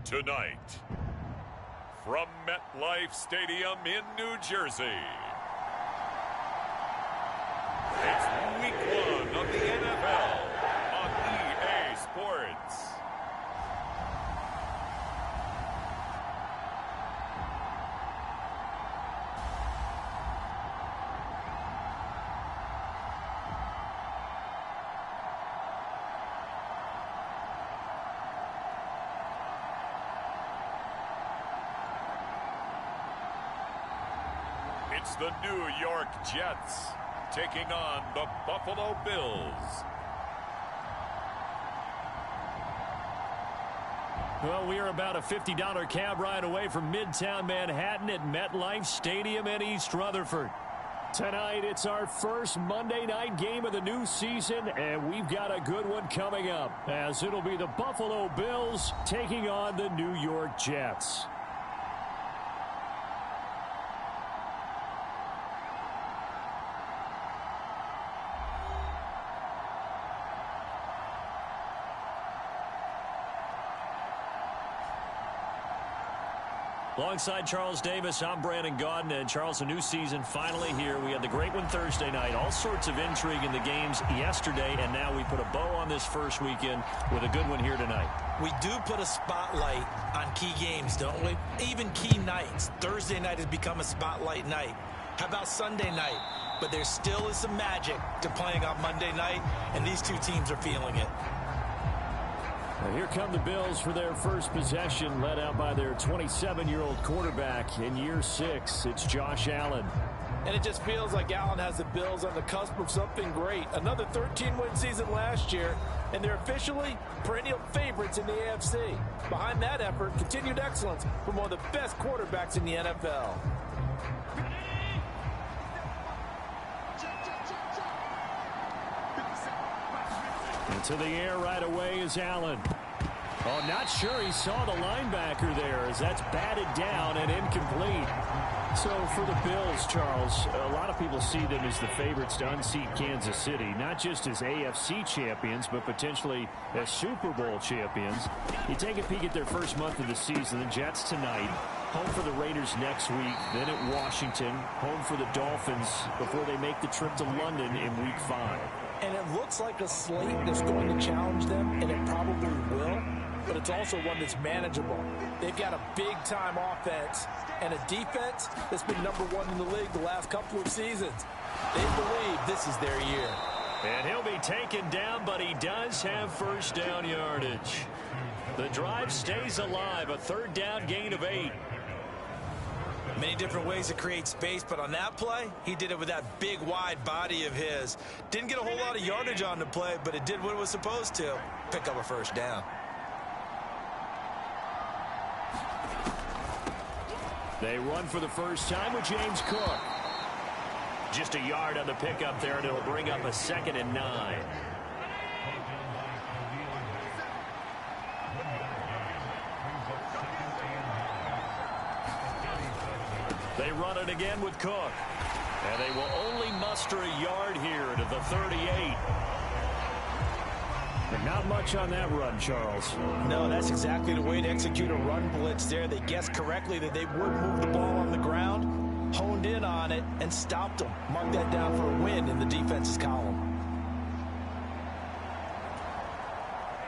Tonight, from MetLife Stadium in New Jersey, it's Week 1 of the NFL on EA Sports. It's the New York Jets taking on the Buffalo Bills. Well, we are about a $50 cab ride away from Midtown Manhattan at MetLife Stadium in East Rutherford. Tonight, it's our first Monday night game of the new season, and we've got a good one coming up, as it'll be the Buffalo Bills taking on the New York Jets. Alongside Charles Davis, I'm Brandon Gaudin. And Charles, a new season finally here. We had the great one Thursday night. All sorts of intrigue in the games yesterday, and now we put a bow on this first weekend with a good one here tonight. We do put a spotlight on key games, don't we? Even key nights. Thursday night has become a spotlight night. How about Sunday night? But there still is some magic to playing on Monday night, and these two teams are feeling it. Well, here come the Bills for their first possession, led out by their 27-year-old quarterback in year 6. It's Josh Allen. And it just feels like Allen has the Bills on the cusp of something great. Another 13-win season last year, and they're officially perennial favorites in the AFC. Behind that effort, continued excellence from one of the best quarterbacks in the NFL. Into the air right away is Allen. Oh, not sure he saw the linebacker there, as that's batted down and incomplete. So for the Bills, Charles, a lot of people see them as the favorites to unseat Kansas City, not just as AFC champions, but potentially as Super Bowl champions. You take a peek at their first month of the season, the Jets tonight, home for the Raiders next week, then at Washington, home for the Dolphins before they make the trip to London in Week 5. And it looks like a slate that's going to challenge them, and it probably will, but it's also one that's manageable. They've got a big-time offense and a defense that's been #1 in the league the last couple of seasons. They believe this is their year. And he'll be taken down, but he does have first down yardage. The drive stays alive, a third down gain of 8. Many different ways to create space, but on that play, he did it with that big, wide body of his. Didn't get a whole lot of yardage on the play, but it did what it was supposed to. Pick up a first down. They run for the first time with James Cook. Just a yard on the pickup there, and it'll bring up a 2nd and 9. They run it again with Cook. And they will only muster a yard here to the 38. But not much on that run, Charles. No, that's exactly the way to execute a run blitz there. They guessed correctly that they would move the ball on the ground, honed in on it, and stopped them. Mark that down for a win in the defense's column.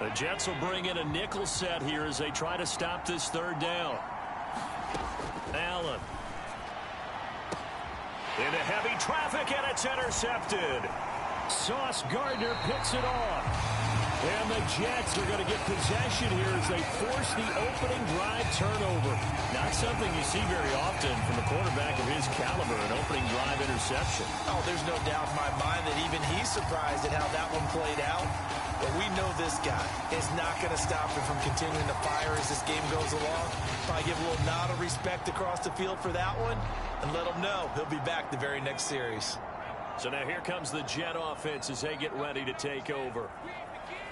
The Jets will bring in a nickel set here as they try to stop this third down. Allen. Into heavy traffic, and it's intercepted. Sauce Gardner picks it off. And the Jets are going to get possession here as they force the opening drive turnover. Not something you see very often from a quarterback of his caliber, an opening drive interception. Oh, there's no doubt in my mind that even he's surprised at how that one played out. But we know this guy is not going to stop him from continuing to fire as this game goes along. Probably give a little nod of respect across the field for that one and let him know he'll be back the very next series. So now here comes the Jet offense as they get ready to take over.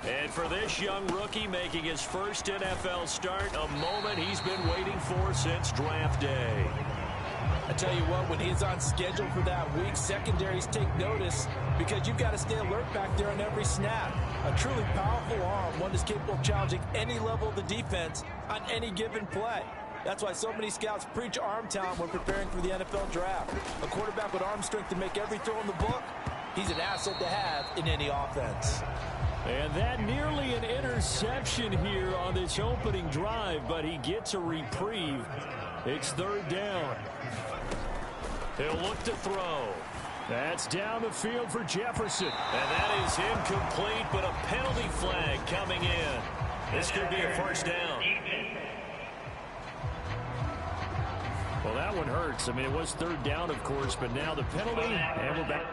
And for this young rookie making his first NFL start, a moment he's been waiting for since draft day. I tell you what, when he's on schedule for that week, secondaries take notice because you've got to stay alert back there on every snap. A truly powerful arm, one that's capable of challenging any level of the defense on any given play. That's why so many scouts preach arm talent when preparing for the NFL draft. A quarterback with arm strength to make every throw in the book, he's an asset to have in any offense. And that nearly an interception here on this opening drive, but he gets a reprieve. It's third down. He'll look to throw. That's down the field for Jefferson. And that is incomplete, but a penalty flag coming in. This could be a first down. Well, that one hurts. I mean, it was third down, of course, but now the penalty, and we're back.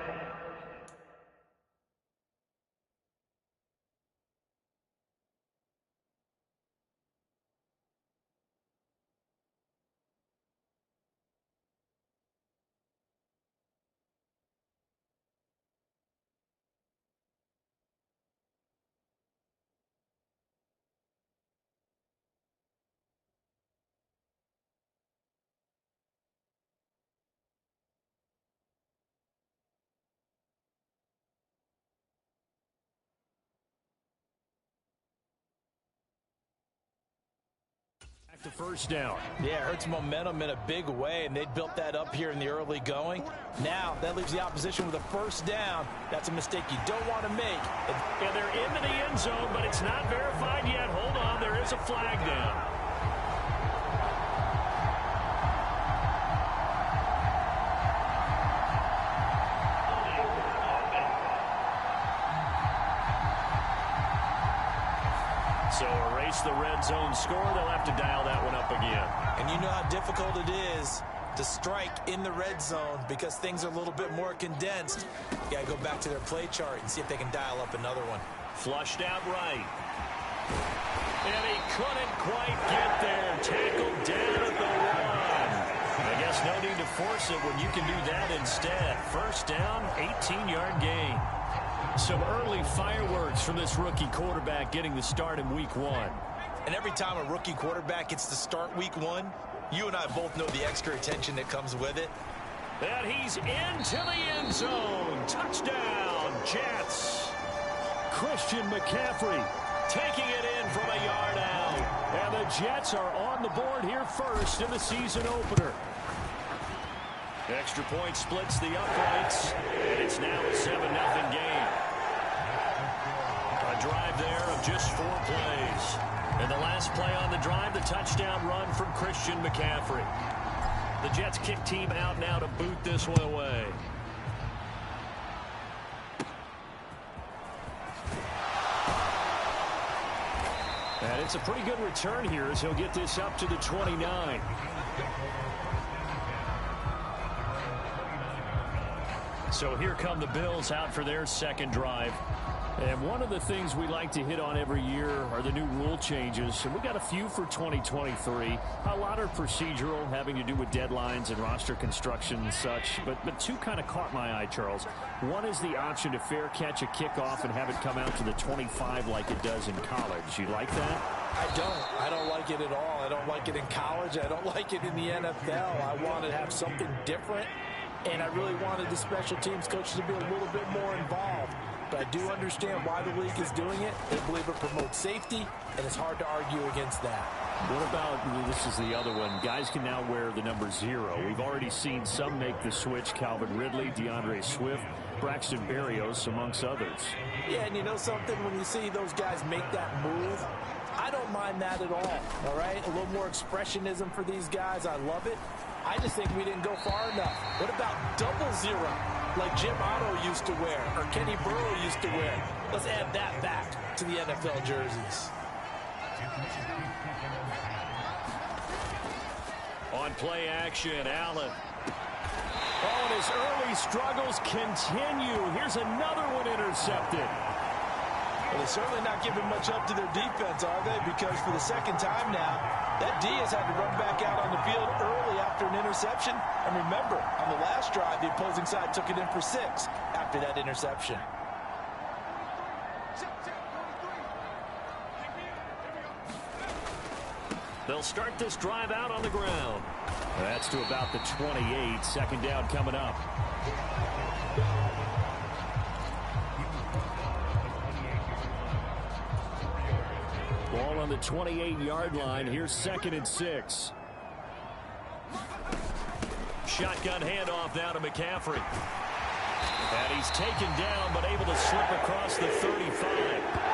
The first down. Yeah, it hurts momentum in a big way, and they built that up here in the early going. Now, that leaves the opposition with a first down. That's a mistake you don't want to make. And they're into the end zone, but it's not verified yet. Hold on, there is a flag down. So erase the red zone score. They'll have to dial that one up again. And you know how difficult it is to strike in the red zone because things are a little bit more condensed. You got to go back to their play chart and see if they can dial up another one. Flushed out right. And he couldn't quite get there. Tackled down at the one. I guess no need to force it when you can do that instead. First down, 18-yard gain. Some early fireworks from this rookie quarterback getting the start in week one. And every time a rookie quarterback gets to start week one, you and I both know the extra attention that comes with it. And he's into the end zone. Touchdown, Jets. Christian McCaffrey taking it in from a yard out. And the Jets are on the board here first in the season opener. Extra point splits the uprights, and it's now a 7-0 game. A drive there of just 4 plays. And the last play on the drive, the touchdown run from Christian McCaffrey. The Jets kick team out now to boot this one away. And it's a pretty good return here as he'll get this up to the 29. So here come the Bills out for their second drive. And one of the things we like to hit on every year are the new rule changes. And we got a few for 2023. A lot are procedural, having to do with deadlines and roster construction and such. But two kind of caught my eye, Charles. One is the option to fair catch a kickoff and have it come out to the 25 like it does in college. You like that? I don't like it at all. I don't like it in college. I don't like it in the NFL. I want to have something different. And I really wanted the special teams coaches to be a little bit more involved. But I do understand why the league is doing it. They believe it promotes safety, and it's hard to argue against that. What about, this is the other one, guys can now wear the number 0. We've already seen some make the switch, Calvin Ridley, DeAndre Swift, Braxton Berrios, amongst others. Yeah, and you know something? When you see those guys make that move, I don't mind that at all right? A little more expressionism for these guys. I love it. I just think we didn't go far enough. What about 00, like Jim Otto used to wear or Kenny Burrow used to wear? Let's add that back to the NFL jerseys. On play action, Allen. Oh, and his early struggles continue. Here's another one intercepted. Well, they're certainly not giving much up to their defense, are they? Because for the second time now, that D has had to run back out on the field early after an interception. And remember, on the last drive, the opposing side took it in for 6 after that interception. They'll start this drive out on the ground. That's to about the 28. Second down coming up. Ball on the 28-yard line. Here's 2nd and 6. Shotgun handoff now to McCaffrey. And he's taken down, but able to slip across the 35.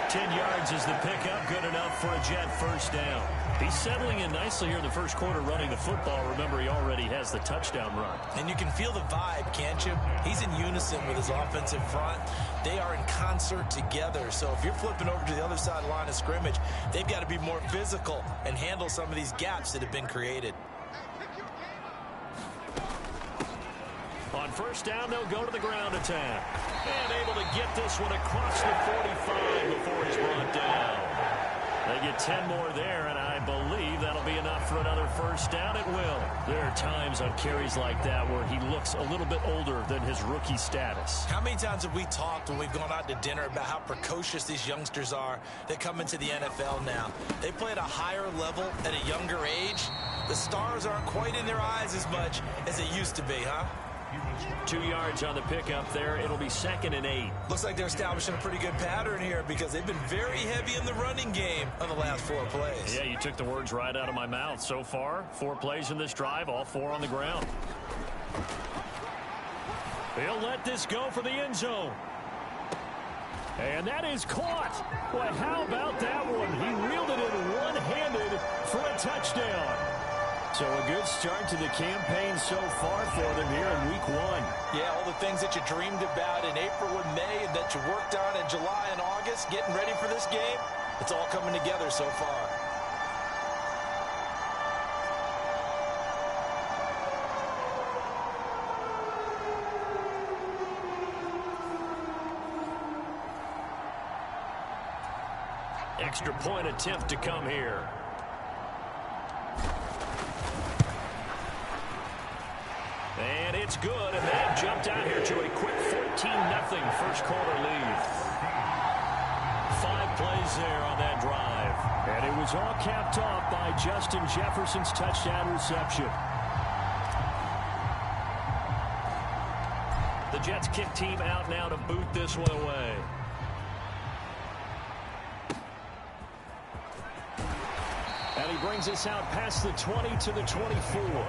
10 yards is the pickup. Good enough for a Jet first down. He's settling in nicely here in the first quarter running the football. Remember, he already has the touchdown run. And you can feel the vibe, can't you? He's in unison with his offensive front. They are in concert together. So if you're flipping over to the other side line of scrimmage, they've got to be more physical and handle some of these gaps that have been created. On first down, they'll go to the ground attack. And able to get this one across the 45 before he's brought down. They get 10 more there, and I believe that'll be enough for another first down. It will. There are times on carries like that where he looks a little bit older than his rookie status. How many times have we talked when we've gone out to dinner about how precocious these youngsters are that come into the NFL now? They play at a higher level at a younger age. The stars aren't quite in their eyes as much as they used to be, huh? 2 yards on the pickup there. It'll be 2nd and 8. Looks like they're establishing a pretty good pattern here because they've been very heavy in the running game on the last 4 plays. Yeah, you took the words right out of my mouth. So far, 4 plays in this drive, all 4 on the ground. He'll let this go for the end zone. And that is caught. Boy, how about that one? He reeled it in one-handed for a touchdown. So a good start to the campaign so far for them here in week 1. Yeah, all the things that you dreamed about in April and May and that you worked on in July and August, getting ready for this game, it's all coming together so far. Extra point attempt to come here. And it's good, and they jumped out here to a quick 14-0 first quarter lead. 5 plays there on that drive. And it was all capped off by Justin Jefferson's touchdown reception. The Jets kick team out now to boot this one away. And he brings us out past the 20 to the 24.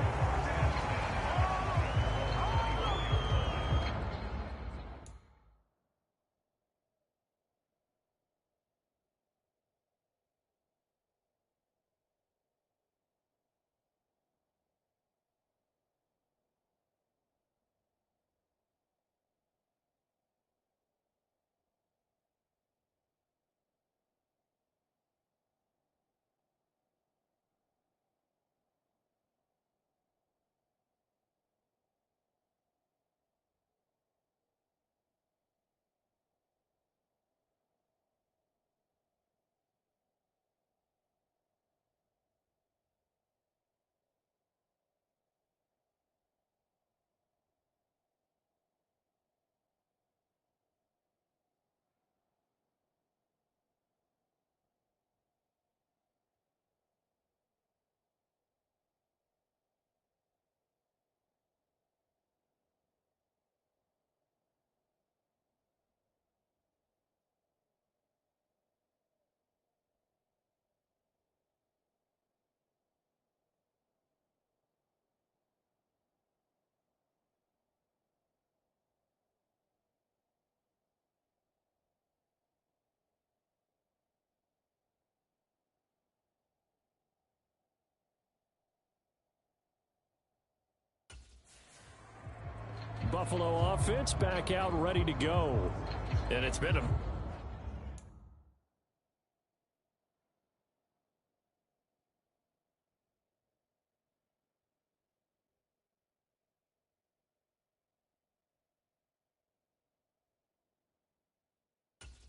Buffalo offense back out ready to go. And it's been a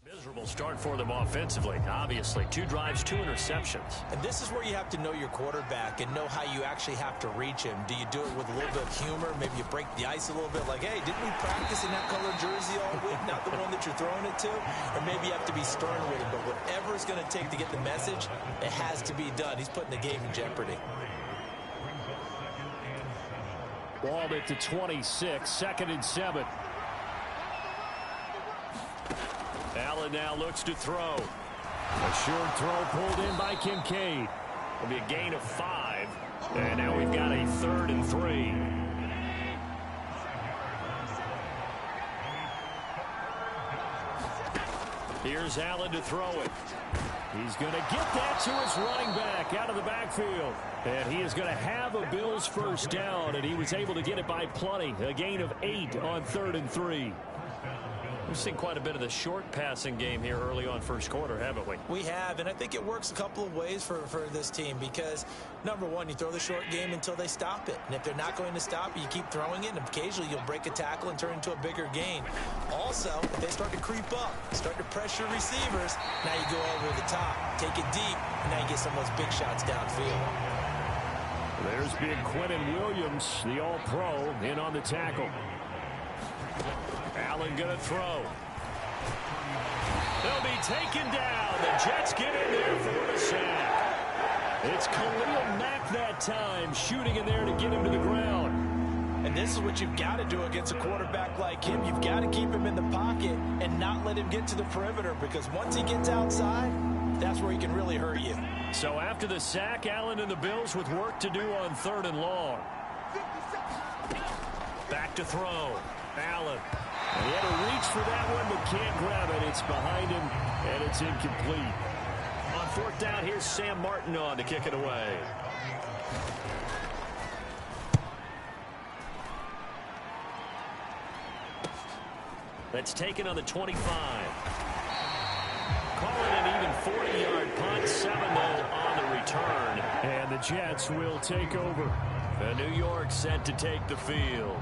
miserable start for them offensively. Obviously, 2 drives, 2 interceptions. And this is where you have to know your quarterback and know how you actually have to reach him. Do you do it with a little bit of humor? Maybe you break the ice a little bit like, hey, didn't we practice in that colored jersey all week? Not the one that you're throwing it to? Or maybe you have to be stern with him. But whatever it's going to take to get the message, it has to be done. He's putting the game in jeopardy. Ball at the 26, 2nd and 7. Allen now looks to throw. A short throw pulled in by Kincaid. It'll be a gain of 5. And now we've got a 3rd and 3. Here's Allen to throw it. He's going to get that to his running back out of the backfield. And he is going to have a Bills first down, and he was able to get it by plenty. A gain of 8 on 3rd and 3. We've seen quite a bit of the short passing game here early on first quarter, haven't we? We have, and I think it works a couple of ways for this team because, number one, you throw the short game until they stop it. And if they're not going to stop it, you keep throwing it, and occasionally you'll break a tackle and turn it into a bigger gain. Also, if they start to creep up, start to pressure receivers, now you go over the top, take it deep, and now you get some of those big shots downfield. There's big Quentin Williams, the All-Pro, in on the tackle. Allen going to throw. They'll be taken down. The Jets get in there for the sack. It's Khalil Mack that time, shooting in there to get him to the ground. And this is what you've got to do against a quarterback like him. You've got to keep him in the pocket and not let him get to the perimeter, because once he gets outside, that's where he can really hurt you. So after the sack, Allen and the Bills with work to do on 3rd and long. Back to throw. Allen. And he had to reach for that one, but can't grab it. It's behind him, and it's incomplete. On 4th down, here's Sam Martin on to kick it away. That's taken on the 25. Calling an even 40-yard punt, 7-0 on the return. And the Jets will take over. The New York set to take the field.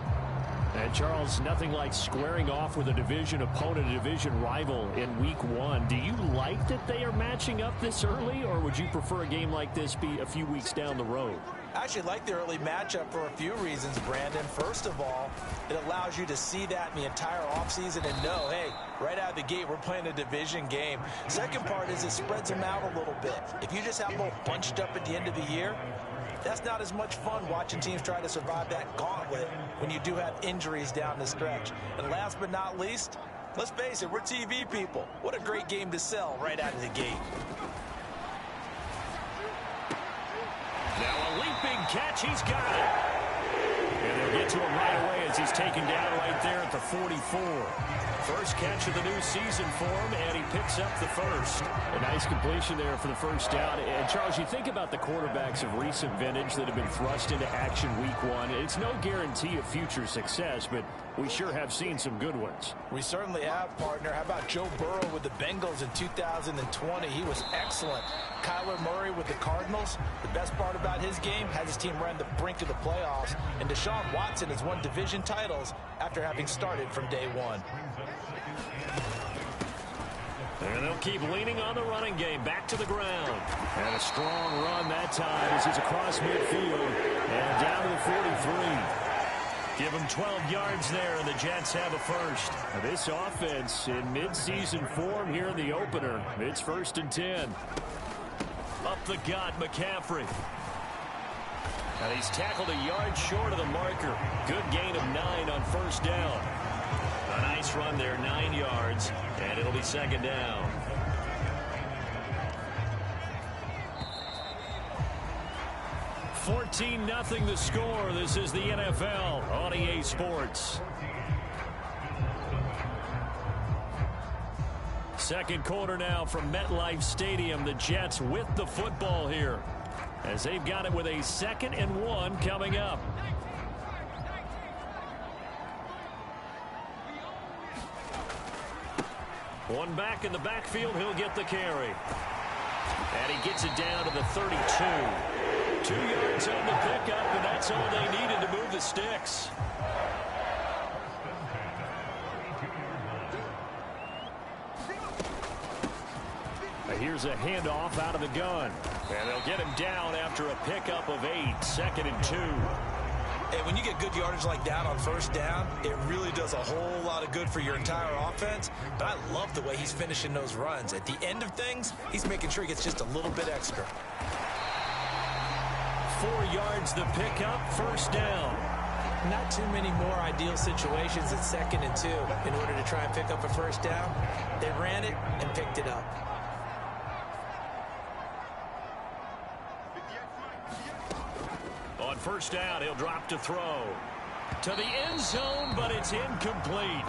And, Charles, nothing like squaring off with a division opponent, a division rival in Week 1. Do you like that they are matching up this early, or would you prefer a game like this be a few weeks down the road? I actually like the early matchup for a few reasons, Brandon. First of all, it allows you to see that in the entire offseason and know, hey, right out of the gate, we're playing a division game. Second part is it spreads them out a little bit. If you just have them all bunched up at the end of the year, that's not as much fun watching teams try to survive that gauntlet when you do have injuries down the stretch. And last but not least, let's face it, we're TV people. What a great game to sell right out of the gate. Now a leaping catch, he's got it. And they'll get to him right away as he's taken down right there at the 44. First catch of the new season for him, and he picks up the first. A nice completion there for the first down. And, Charles, you think about the quarterbacks of recent vintage that have been thrust into action Week 1. It's no guarantee of future success, but we sure have seen some good ones. We certainly have, partner. How about Joe Burrow with the Bengals in 2020? He was excellent. Kyler Murray with the Cardinals. The best part about his game has his team run the brink of the playoffs. And Deshaun Watson has won division titles after having started from day one. And they'll keep leaning on the running game. Back to the ground. And a strong run that time as he's across midfield. And down to the 43. Give him 12 yards there, and the Jets have a first. Now this offense in midseason form here in the opener. It's 1st and 10. Up the gut, McCaffrey. And he's tackled a yard short of the marker. Good gain of 9 on 1st down. A nice run there, 9 yards, and it'll be 2nd down. $14-0 the score. This is the NFL on EA Sports. Second quarter now from MetLife Stadium. The Jets with the football here as they've got it with a 2nd and 1 coming up. One back in the backfield, he'll get the carry. And he gets it down to the 32. 2 yards on the pickup, and that's all they needed to move the sticks. Here's a handoff out of the gun. And they'll get him down after a pickup of 8. 2nd and 2. And when you get good yardage like that on 1st down, it really does a whole lot of good for your entire offense. But I love the way he's finishing those runs. At the end of things, he's making sure he gets just a little bit extra. 4 yards the pickup, 1st down. Not too many more ideal situations at 2nd and 2 in order to try and pick up a 1st down. They ran it and picked it up. first down. He'll drop to throw. To the end zone, but it's incomplete.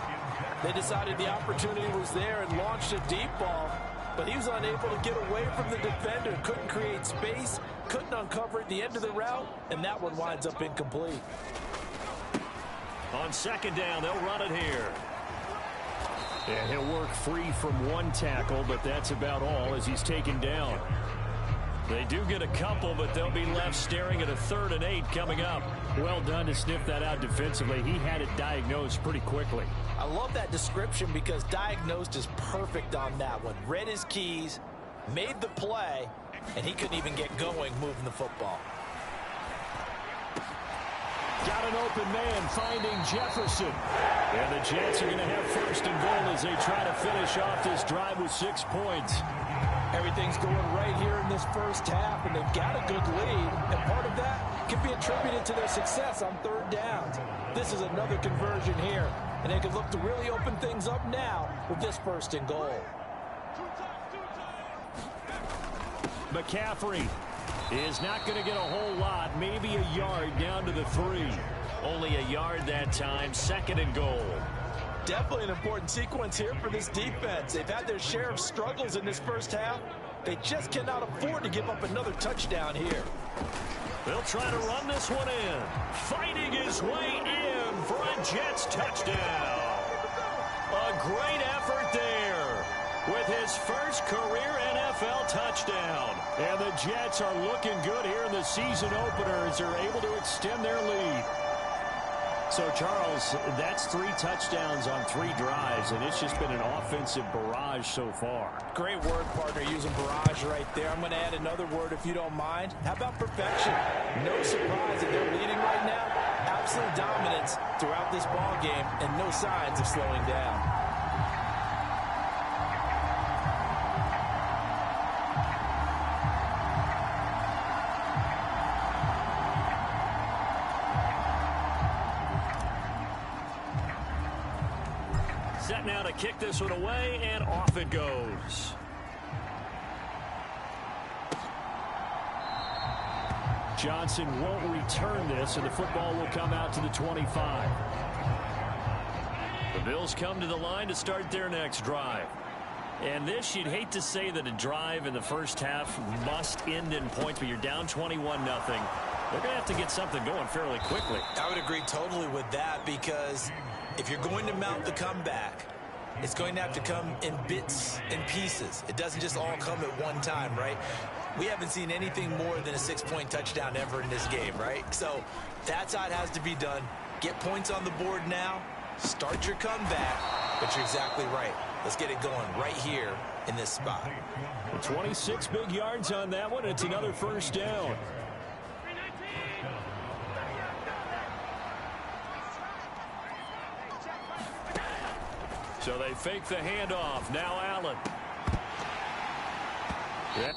They decided the opportunity was there and launched a deep ball, but he was unable to get away from the defender. Couldn't create space, couldn't uncover at the end of the route, and that one winds up incomplete. On second down, they'll run it here. And he'll work free from one tackle, but that's about all as he's taken down. They do get a couple, but they'll be left staring at a 3rd and 8 coming up. Well done to sniff that out defensively. He had it diagnosed pretty quickly. I love that description because diagnosed is perfect on that one. Read his keys, made the play, and he couldn't even get going moving the football. Got an open man finding Jefferson. And the Jets are going to have 1st and goal as they try to finish off this drive with 6 points. Everything's going right here in this first half, and they've got a good lead. And part of that can be attributed to their success on 3rd downs. This is another conversion here, and they can look to really open things up now with this 1st and goal. McCaffrey is not going to get a whole lot, maybe a yard down to the 3. Only a yard that time, 2nd and goal. Definitely an important sequence here for this defense. They've had their share of struggles in this first half. They just cannot afford to give up another touchdown here. They'll try to run this one in. Fighting his way in for a Jets touchdown. A great effort there with his first career NFL touchdown. And the Jets are looking good here in the season opener as they're able to extend their lead. So, Charles, that's 3 touchdowns on 3 drives, and it's just been an offensive barrage so far. Great word, partner, using barrage right there. I'm going to add another word if you don't mind. How about perfection? No surprise that they're leading right now. Absolute dominance throughout this ball game and no signs of slowing down. Set now to kick this one away, and off it goes. Johnson won't return this, and the football will come out to the 25. The Bills come to the line to start their next drive. And this, you'd hate to say that a drive in the first half must end in points, but you're down 21-0. They're going to have to get something going fairly quickly. I would agree totally with that, because if you're going to mount the comeback, it's going to have to come in bits and pieces. It doesn't just all come at one time, right? We haven't seen anything more than a 6-point touchdown ever in this game, right? So that's how it has to be done. Get points on the board now. Start your comeback. But you're exactly right. Let's get it going right here in this spot. 26 big yards on that one. It's another first down. So they fake the handoff. Now Allen. Yeah.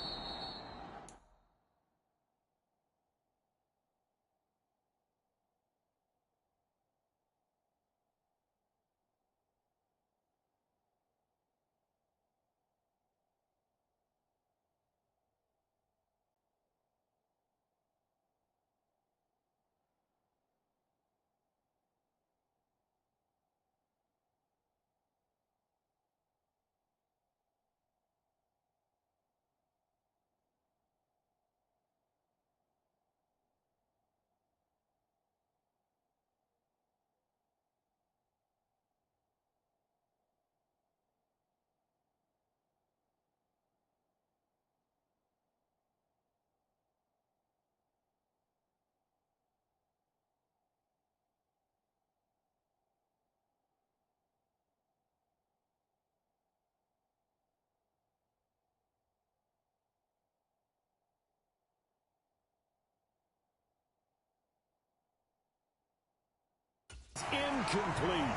Incomplete.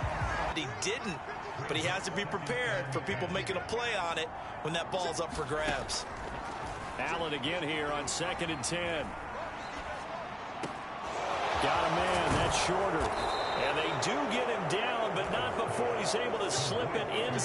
He didn't, but he has to be prepared for people making a play on it when that ball's up for grabs. Allen again here on 2nd and 10. Got a man, that's shorter. And they do get him down, but not before he's able to slip it inside.